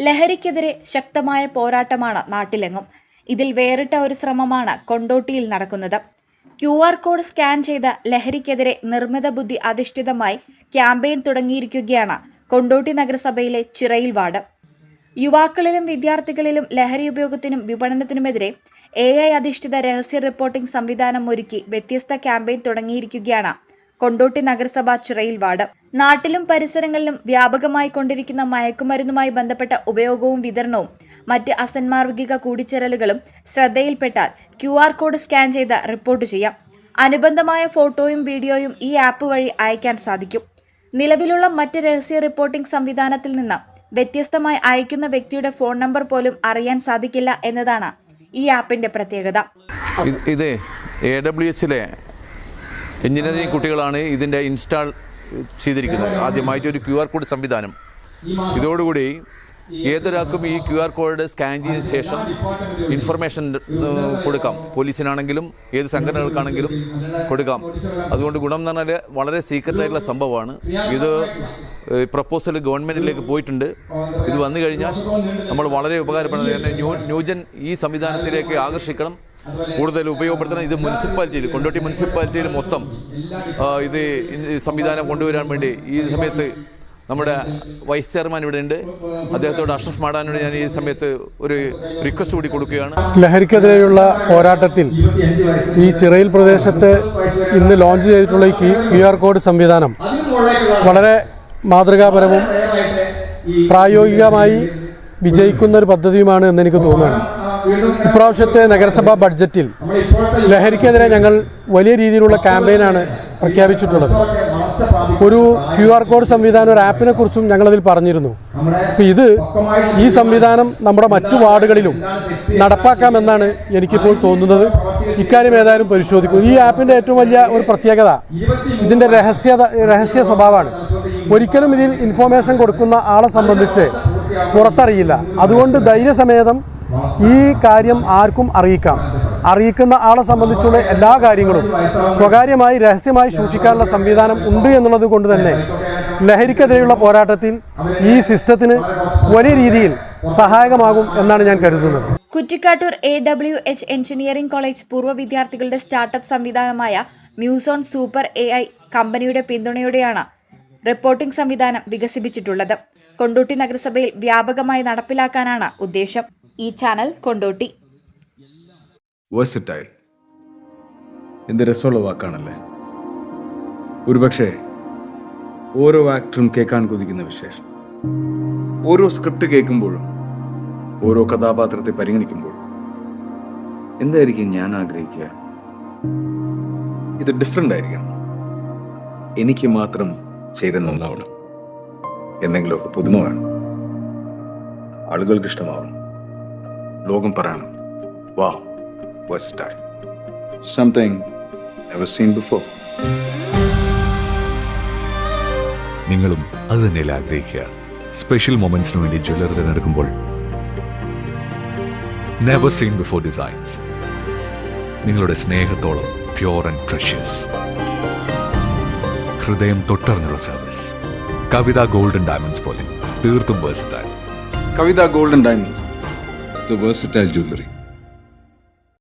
ലഹരിക്കെതിരെ ശക്തമായ പോരാട്ടമാണ് നാട്ടിലെങ്ങും. ഇതിൽ വേറിട്ട ഒരു ശ്രമമാണ് കൊണ്ടോട്ടിയിൽ നടക്കുന്നത്. QR കോഡ് സ്കാൻ ചെയ്ത് ലഹരിക്കെതിരെ നിർമ്മിത ബുദ്ധി അധിഷ്ഠിതമായി ക്യാമ്പയിൻ തുടങ്ങിയിരിക്കുകയാണ് കൊണ്ടോട്ടി നഗരസഭയിലെ ചിറയിൽ വാർഡ്. യുവാക്കളിലും വിദ്യാർത്ഥികളിലും ലഹരി ഉപയോഗത്തിനും വിപണനത്തിനുമെതിരെ AI അധിഷ്ഠിത രഹസ്യ റിപ്പോർട്ടിംഗ് സംവിധാനം ഒരുക്കി വ്യത്യസ്ത ക്യാമ്പയിൻ തുടങ്ങിയിരിക്കുകയാണ് കൊണ്ടോട്ടി നഗരസഭ ചിറയിൽ വാർഡ്. നാട്ടിലും പരിസരങ്ങളിലും വ്യാപകമായി കൊണ്ടിരിക്കുന്ന മയക്കുമരുന്നുമായി ബന്ധപ്പെട്ട ഉപയോഗവും വിതരണവും മറ്റ് അസാന്മാർഗിക കൂടിച്ചേരലുകളും ശ്രദ്ധയിൽപ്പെട്ടാൽ QR കോഡ് സ്കാൻ ചെയ്ത് റിപ്പോർട്ട് ചെയ്യാം. അനുബന്ധമായ ഫോട്ടോയും വീഡിയോയും ഈ ആപ്പ് വഴി അയക്കാൻ സാധിക്കും. നിലവിലുള്ള മറ്റ് രഹസ്യ റിപ്പോർട്ടിംഗ് സംവിധാനത്തിൽ നിന്ന് വ്യത്യസ്തമായി അയക്കുന്ന വ്യക്തിയുടെ ഫോൺ നമ്പർ പോലും അറിയാൻ സാധിക്കില്ല എന്നതാണ് ഈ ആപ്പിന്റെ പ്രത്യേകത. ഇത് AWHലെ എഞ്ചിനീയറിംഗ് കുട്ടികളാണ് ഇതിൻ്റെ ഇൻസ്റ്റാൾ ചെയ്തിരിക്കുന്നത്. ആദ്യമായിട്ട് ഒരു QR കോഡ് സംവിധാനം. ഇതോടുകൂടി ഏതൊരാൾക്കും ഈ QR കോഡ് സ്കാൻ ചെയ്ത ശേഷം ഇൻഫർമേഷൻ കൊടുക്കാം. പോലീസിനാണെങ്കിലും ഏത് സംഘടനകൾക്കാണെങ്കിലും കൊടുക്കാം. അതുകൊണ്ട് ഗുണം എന്ന് പറഞ്ഞാൽ വളരെ സീക്രട്ടായിട്ടുള്ള സംഭവമാണ്. ഇത് പ്രപ്പോസൽ ഗവൺമെൻറ്റിലേക്ക് പോയിട്ടുണ്ട്. ഇത് വന്നു കഴിഞ്ഞാൽ നമ്മൾ വളരെ ഉപകാരപ്പെടുന്നത്. ന്യൂജൻ ഈ സംവിധാനത്തിലേക്ക് ആകർഷിക്കണം, കൂടുതൽ ഉപയോഗപ്പെടുത്തണം. ഇത് മുനിസിപ്പാലിറ്റിയിൽ, കൊണ്ടോട്ടി മുനിസിപ്പാലിറ്റിയിൽ മൊത്തം ഇത് സംവിധാനം കൊണ്ടുവരാൻ വേണ്ടി ഈ സമയത്ത് നമ്മുടെ വൈസ് ചെയർമാൻ ഇവിടെ ഉണ്ട്. അദ്ദേഹത്തോട് അഷ്റഫ് മാടാനോട് ഞാൻ ഈ സമയത്ത് ഒരു റിക്വസ്റ്റ് കൂടി കൊടുക്കുകയാണ്. ലഹരിക്കെതിരെയുള്ള പോരാട്ടത്തിൽ ഈ ചിറയിൽ പ്രദേശത്ത് ഇന്ന് ലോഞ്ച് ചെയ്തിട്ടുള്ള ഈ QR കോഡ് സംവിധാനം വളരെ മാതൃകാപരവും പ്രായോഗികമായി വിജയിക്കുന്ന ഒരു പദ്ധതിയുമാണ് എന്നെനിക്ക് തോന്നുന്നു. ഇപ്രാവശ്യത്തെ നഗരസഭാ ബഡ്ജറ്റിൽ ലഹരിക്കെതിരെ ഞങ്ങൾ വലിയ രീതിയിലുള്ള ക്യാമ്പയിനാണ് പ്രഖ്യാപിച്ചിട്ടുള്ളത്. ഒരു QR കോഡ് സംവിധാനം, ഒരു ആപ്പിനെ കുറിച്ചും ഞങ്ങളതിൽ പറഞ്ഞിരുന്നു. ഇത് ഈ സംവിധാനം നമ്മുടെ മറ്റു വാർഡുകളിലും നടപ്പാക്കാമെന്നാണ് എനിക്കിപ്പോൾ തോന്നുന്നത്. ഇക്കാര്യം ഏതായാലും പരിശോധിക്കും. ഈ ആപ്പിൻ്റെ ഏറ്റവും വലിയ ഒരു പ്രത്യേകത ഇതിൻ്റെ രഹസ്യ സ്വഭാവമാണ്. ഒരിക്കലും ഇതിൽ ഇൻഫോർമേഷൻ കൊടുക്കുന്ന ആളെ സംബന്ധിച്ച് പുറത്തറിയില്ല. അതുകൊണ്ട് ധൈര്യസമേതം ഈ കാര്യം ആർക്കും അറിയിക്കാം. അറിയിക്കുന്ന ആളെ സംബന്ധിച്ചുള്ള എല്ലാ കാര്യങ്ങളും സ്വകാര്യമായി രഹസ്യമായി സൂക്ഷിക്കാനുള്ള സംവിധാനം ഉണ്ട് എന്നുള്ളത് കൊണ്ട് തന്നെ ലഹരിക്കെതിരെയുള്ള പോരാട്ടത്തിൽ ഈ സിസ്റ്റത്തിന് വലിയ രീതിയിൽ സഹായകമാകും എന്നാണ് ഞാൻ കരുതുന്നത്. കുറ്റിക്കാട്ടൂർ AWH എഞ്ചിനീയറിംഗ് കോളേജ് പൂർവ്വ വിദ്യാർത്ഥികളുടെ സ്റ്റാർട്ടപ്പ് സംവിധാനമായ മ്യൂസോൺ സൂപ്പർ AI കമ്പനിയുടെ പിന്തുണയോടെയാണ് റിപ്പോർട്ടിംഗ് സംവിധാനം വികസിപ്പിച്ചിട്ടുള്ളത്. കൊണ്ടോട്ടി നഗരസഭയിൽ വ്യാപകമായി നടപ്പിലാക്കാനാണ് ഉദ്ദേശം. ഈ ചാനൽ കൊണ്ടോട്ടി. വേഴ്സറ്റൈൽ എന്ത് രസമുള്ള വാക്കാണല്ലേ. ഒരുപക്ഷെ ഓരോ ആക്ടറും കേൾക്കാൻ കൊതിക്കുന്ന വിശേഷം. ഓരോ സ്ക്രിപ്റ്റ് കേൾക്കുമ്പോഴും ഓരോ കഥാപാത്രത്തെ പരിഗണിക്കുമ്പോഴും എന്തായിരിക്കും ഞാൻ ആഗ്രഹിക്കുക? ഇത് ഡിഫറെൻ്റ് ആയിരിക്കണം. എനിക്ക് മാത്രം ചേരുന്ന ഒന്നാവണം. എന്തെങ്കിലുമൊക്കെ പുതുമ വേണം. ആളുകൾക്ക് ഇഷ്ടമാവണം. ലോകം പറയണം, വാ, versatile. Something never seen before. നിങ്ങളും അത് തന്നെയല്ലേ ആഗ്രഹിക്കുക? സ്പെഷ്യൽ മൊമെന്റ്സിന് വേണ്ടി ജ്വല്ലറി തിരഞ്ഞെടുക്കുമ്പോൾ നെവർ സീൻ ബിഫോർ ഡിസൈൻസ്. നിങ്ങളുടെ സ്നേഹത്തോളം പ്യോർ ആൻഡ് പ്രഷ്യസ്, ഹൃദയം തൊട്ടറിഞ്ഞുള്ള സർവീസ്. കവിത ഗോൾഡൻ ഡയമണ്ട്സ് പോലെ തീർത്തും versatile. Kavitha golden diamonds, the versatile jewelry.